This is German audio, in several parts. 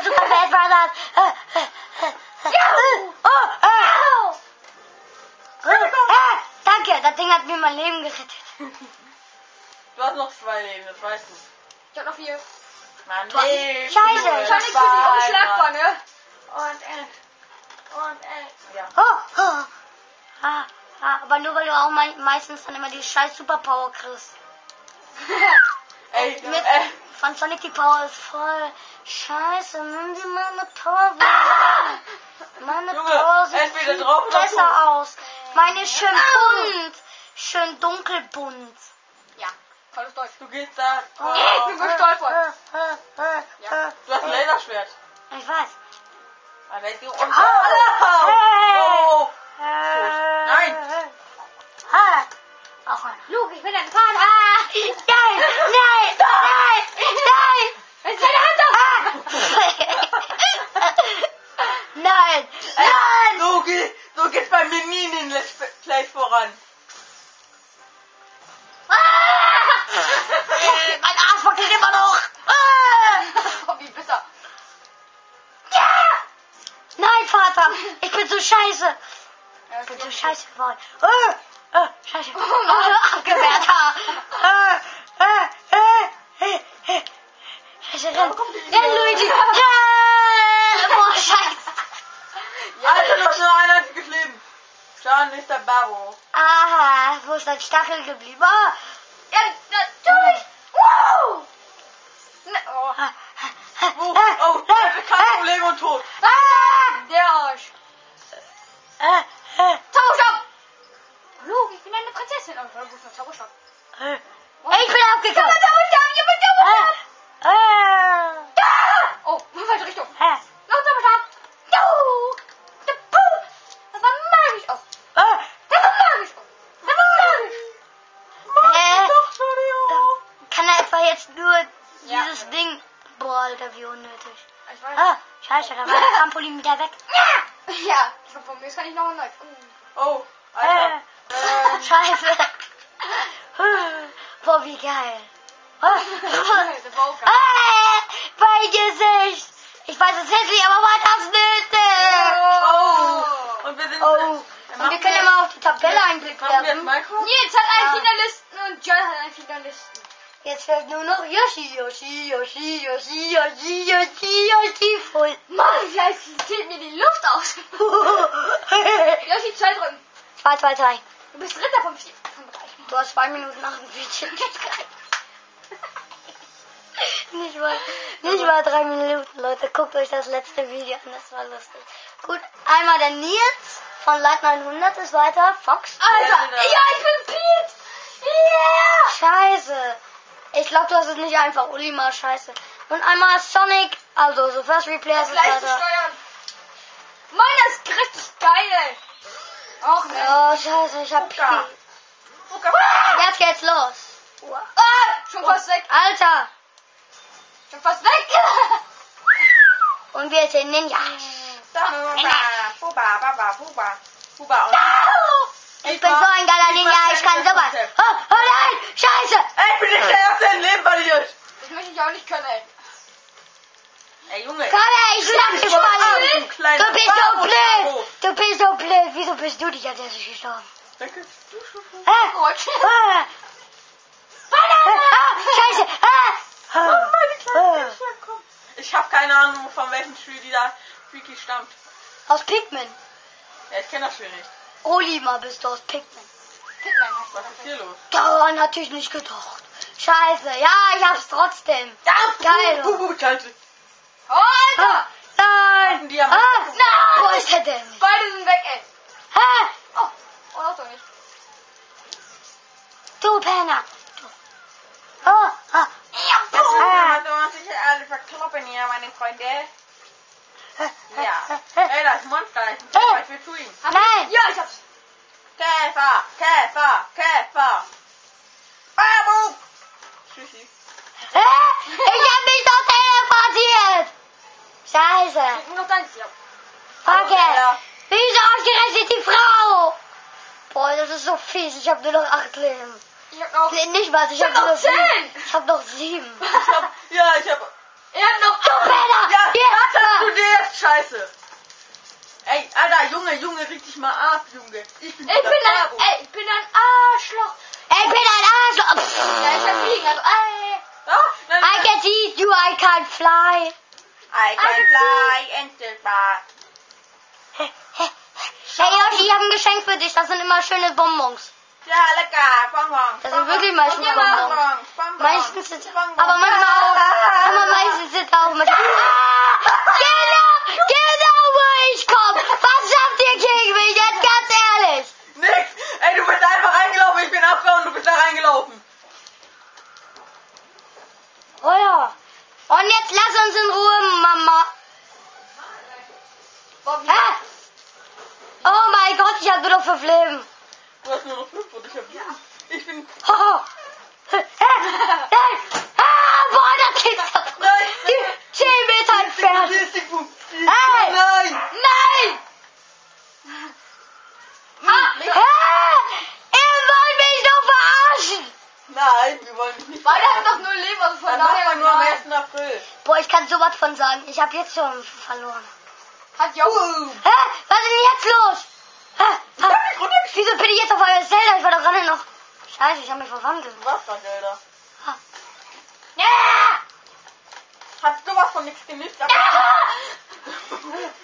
der Super Bad Brothers. Danke, das Ding hat mir mein Leben gerettet. Du hast noch 2 Leben, das weißt du. Ich hab noch 4. Mann, nee. Scheiße. Wahrscheinlich bin ich unschlagbar, ne? Und ja. Aber nur weil du auch meistens dann immer die scheiß Superpower kriegst. Von Sonic die Power ist voll scheiße. Nimm dir meine Power wieder. Meine Junge, Power sieht entweder viel drauf oder besser aus. Meine ist schön bunt. Schön dunkelbunt. Ja, tolles Deutsch. Du gehst da. Ich bin gestolpert. Ja. Du hast ein Laserschwert. Ich weiß. Aber ich gehe unter. Oh. Nein. Auch mal. Luke, ich bin dein Vater. Nein. Was ist deine Hand Nein. So geht's bei mir nie in den Let's Play voran. Mein Arsch wackelt immer noch. Oh, wie bitter. Nein, Vater. Ich bin so scheiße. Ich bin so scheiße geworden. Scheiße. Abgewehrter. Scheiße, renn. Renn, Luigi. Boah, scheiße. Alter, noch nur 1 Leben. Schauen ist der Babo. Aha, wo ist dein Stachel geblieben? Ja, natürlich. Wow. Oh, kein Problem und tot. Der Arsch. Zauberstab. Luke, ich bin eine Prinzessin. Oh, wo ist mein Zauberstab? Ich bin abgekommen. Ich bin Zauberstab. Oh, falsche Richtung. Noch Zauberstab. Das war magisch. Oh. Das war magisch. Das war magisch. Kann er etwa jetzt nur dieses Ding... Boah, Alter, wie unnötig. Ich weiß. Scheiße, da war der Trampolin wieder weg. Ja, von mir kann ich noch ein neues. Oh, Alter. Scheiße. Boah, wie geil. Mein Gesicht. Ich weiß, es ist hässlich, aber war das nötig. Oh. Und wir sind... Und wir können ja mal auf die Tabelle Einblick werfen. Nils hat einen Finalisten und John hat einen Finalisten. Jetzt fällt nur noch Yoshi voll. Mann, vielleicht zählt mir die Luft aus. Yoshi, 2 drücken. 2. Du bist Dritter vom 3. Du hast 2 Minuten nach dem Video. Nicht mal 3 Minuten, Leute. Guckt euch das letzte Video an, das war lustig. Gut, einmal der Nils von Light 900 ist weiter. Fox. Alter, ja, ich bin Pete. Yeah. Scheiße. Ich glaube, du hast es nicht einfach. Ulima, scheiße. Und einmal Sonic, also so First Replay ist Leicht zu weiter. steuern. Meiner ist richtig geil. Auch ne. Oh, scheiße, ich hab Puka. Jetzt geht's los. Schon fast weg. Alter. Schon fast weg. Und wir sind Ninjas. Puba. Ich bin so ein geiler Ninja, ich kann sowas. Oh nein, scheiße. Ich bin nicht der Erste, der Leben verliert. Das möchte ich auch nicht können, ey. Ey, Junge. Komm her, ich schlag dich mal. Du Du bist so blöd. Du bist so blöd. Wieso bist du nicht als erstes gestorben? Danke. Gott. Scheiße. Ich hab keine Ahnung, von welchem Spiel dieser Freaky stammt. Aus Pikmin. Ja, ich kenne das Spiel nicht. Olima bist du aus Pikmin. Hitman heißt Was ist hier los? Daran hatte ich nicht gedacht. Scheiße. Ja, ich hab's trotzdem. Geil. Scheiße. Alter. Nein. Diamant. Nein. Wo ist er denn? Beide sind weg, ey. Oh, auch doch nicht. Du Penner. Du musst sich alle verkloppen hier, meine Freunde. Ja. Ey, das Monster. Ich muss was für tun. Nein. Ja, ich hab's. Käfer. Babu. Tschüssi. Ich hab mich doch teleportiert. Scheiße. Ich bin noch deins, ja. Okay. Ja. Wieso ausgerechnet die Frau? Boah, das ist so fies. Ich hab nur noch 8 Leben. Ich hab noch... Nee, nicht was. Ich hab noch nur noch 7. 10. Ich hab noch 7. Ich hab... Er hat noch... Du Penner. Ja, Hier. warte. scheiße. Ey, Alter, Junge, reg dich mal ab, Junge. Ich bin Ich bin ein Arschloch. Ich bin ein Arschloch. Ja, ich kann fliegen, also, Ja, nein, I can eat you, I can't fly. I can fly and the bar. Hey Yoshi, ich habe ein Geschenk für dich. Das sind immer schöne Bonbons. Ja, lecker, Bonbons. Das sind wirklich meistens Bonbons. Bonbons. Meistens sind aber manchmal auch. Aber meistens sind auch manchmal. Genau, wo ich komme. Was habt ihr gegen mich? Jetzt ganz ehrlich. Nix. Ey, du bist einfach reingelaufen. Ich bin abgehauen. Du bist da reingelaufen. Oh ja. Und jetzt lass uns in Ruhe, Mama. Ah. Oh mein Gott, ich habe nur noch 5 Leben. Du hast nur noch 5 und ich hab 7. Ich bin... Oh. Nein. Boah, das geht doch. Nein. 10 Meter entfernt. Hier ist die Puppe. Hey. Nein. Nein. Ihr wollt mich doch verarschen. Nein, wir wollen dich nicht. weil das doch nur Leben, also von Dann machen wir daher nur am nein. 1. April. Boah, ich kann sowas von sagen. Ich habe jetzt schon verloren. Hat Jochen. Was ist denn jetzt los? Wieso bin ich jetzt auf euer Zelda? Ich war doch gerade noch... Scheiße, ich habe mich verwandelt. Wassergelder. Ja! Hast du was von nichts gemisst?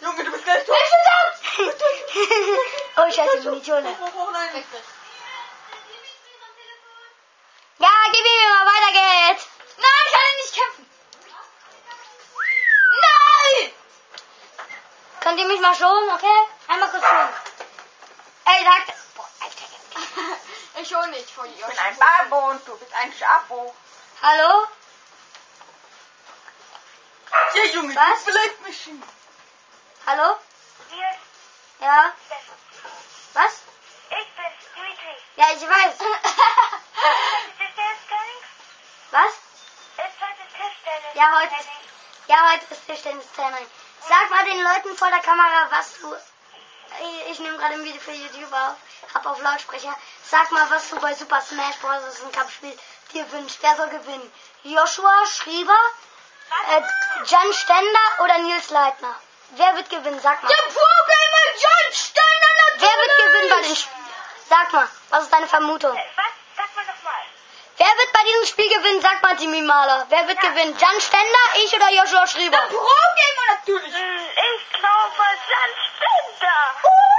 Junge, du bist gleich tot. Oh, scheiße, ich bin die Tone. Oh nein. Richtig. Ja, gib mir mal, weiter geht's. Nein, ich kann ihn nicht kämpfen. Nein! Könnt ihr mich mal schonen, okay? Einmal kurz schonen. Ey, sagt... Boah, Alter. Ich schon nicht von Ich ihr. bin ein Babo und du bist ein Schapo. Hallo? Ja, Junge, Was? du vielleicht mich. Hallo? Hier, Ja? Was? ich bin Dimitri. Ja, ich weiß. Ist heute Tischtennis-Training? Was? Ist heute Tischtennis? Ja, heute ist Tischtennis-Training. Sag mal den Leuten vor der Kamera, was du... Ich nehme gerade ein Video für YouTube auf, hab auf Lautsprecher. Sag mal, was du bei Super Smash Bros. Das ist ein Kampfspiel, dir wünschst. Wer soll gewinnen? Joshua Schrieber, Jan Stender oder Nils Leitner? Wer wird gewinnen? Sag mal. Der Pro-Gamer John Steiner natürlich! Wer wird gewinnen bei dem Spiel? Sag mal, was ist deine Vermutung? Was? Sag mal nochmal. Wer wird bei diesem Spiel gewinnen? Sag mal, Timmy Mahler. Wer wird gewinnen? Jan Stender, ich oder Joshua Schrieber? Der Pro-Gamer natürlich! Ich glaube, Jan Stender.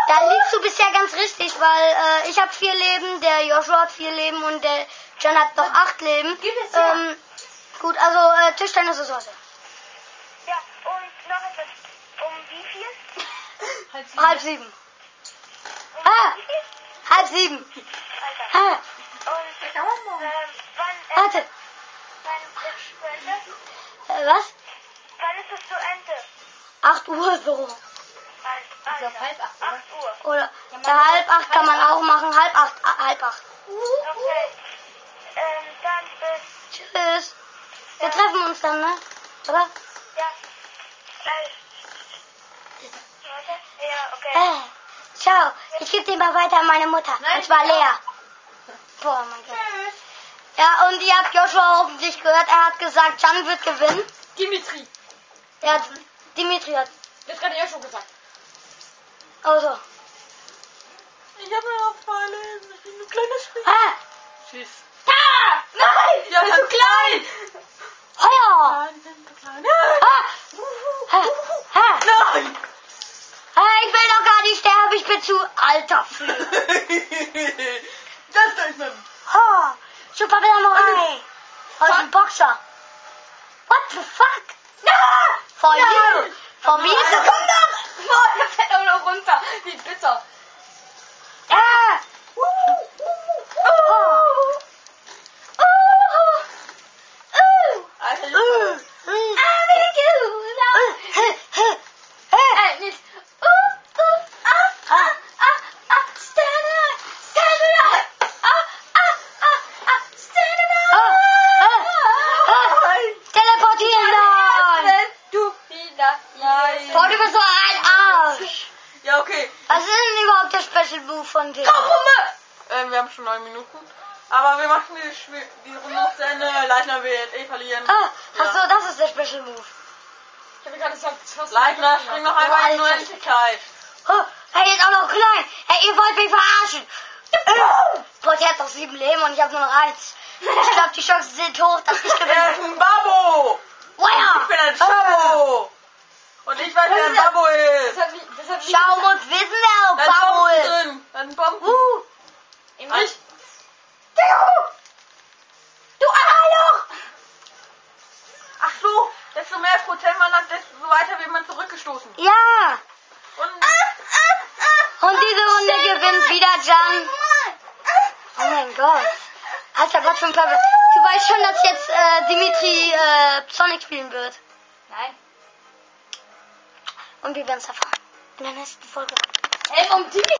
Da liegst du bisher ganz richtig, weil ich habe 4 Leben, der Joshua hat 4 Leben und der Jan hat noch 8 Leben. Gib es her. Gut, also Tischtennis ist heute. Ja, und noch etwas. Um wie viel? Halb 7. Ah, halb 7. Alter. Ah, Und wann warte. wann ist zu Ende? Was? Wann ist es zu Ende? 8 Uhr so. Ich glaube, halb 8, 8 Uhr. Oder halb 8 kann man auch machen. Halb 8. Halb 8. Okay. Dann bis... Tschüss. Wir treffen uns dann, ne? Oder? Ja. Warte. Ja, okay. Ciao. Ich gebe den mal weiter an meine Mutter. Nein, und zwar ich auch. Lea. Boah, mein Gott. Ja, und ihr habt Joshua hoffentlich gehört. Er hat gesagt, Jan wird gewinnen. Dimitri. Dimitri hat... Das hat er ja schon gesagt. Also. Ich habe nur noch 2 Leben. Ich bin ein kleines Spiel. Tschüss. Ah! Nein! Ja, das ist zu klein! Heuer! Nein, die sind so klein. Nein! Ich will doch gar nicht sterben. Ich bin zu alt dafür. Das ist ein... Super Samurai. Aus dem Boxer. What the fuck? For you. For me? Komm doch! Boah, der fällt auch noch runter. Wie bitter. Alter, Junge. Nicht. Teleportieren dann. Du wieder. Nein. Boah, du bist so ein Arsch. Ja, okay. Was ist denn überhaupt der Special Move von dir? Wir haben schon 9 Minuten. Aber wir machen die, die Runde noch zu Ende. Leitner wird verlieren. Achso, das ist der Special Move. Ich habe gerade gesagt, das hast du Leitner, spring noch einmal in die Unendlichkeit. Oh, hey, ist auch noch klein. Hey, ihr wollt mich verarschen. Boah, der hat doch 7 Leben und ich habe nur noch 1. Ich glaube, die Chancen sind hoch, dass ich Er gewinne. ist ein Babbo. Wow. Ich bin ein Babbo. Und ich weiß, wer ein Babbo ist. Das hat Schau uns wissen, wer Da ist Babbo Bomben ist. drin. Da sind Bomben. Ich. Du Arschloch. Ach so, desto mehr Prozent man hat, desto weiter wird man zurückgestoßen. Ja. Und Und diese Runde gewinnt wieder Jan. Oh mein Gott. Alter, was für ein Verwirr. Du weißt schon, dass jetzt Dimitri Sonic spielen wird. Nein. Und wir werden es erfahren. In der nächsten Folge. Ey, warum Timmy?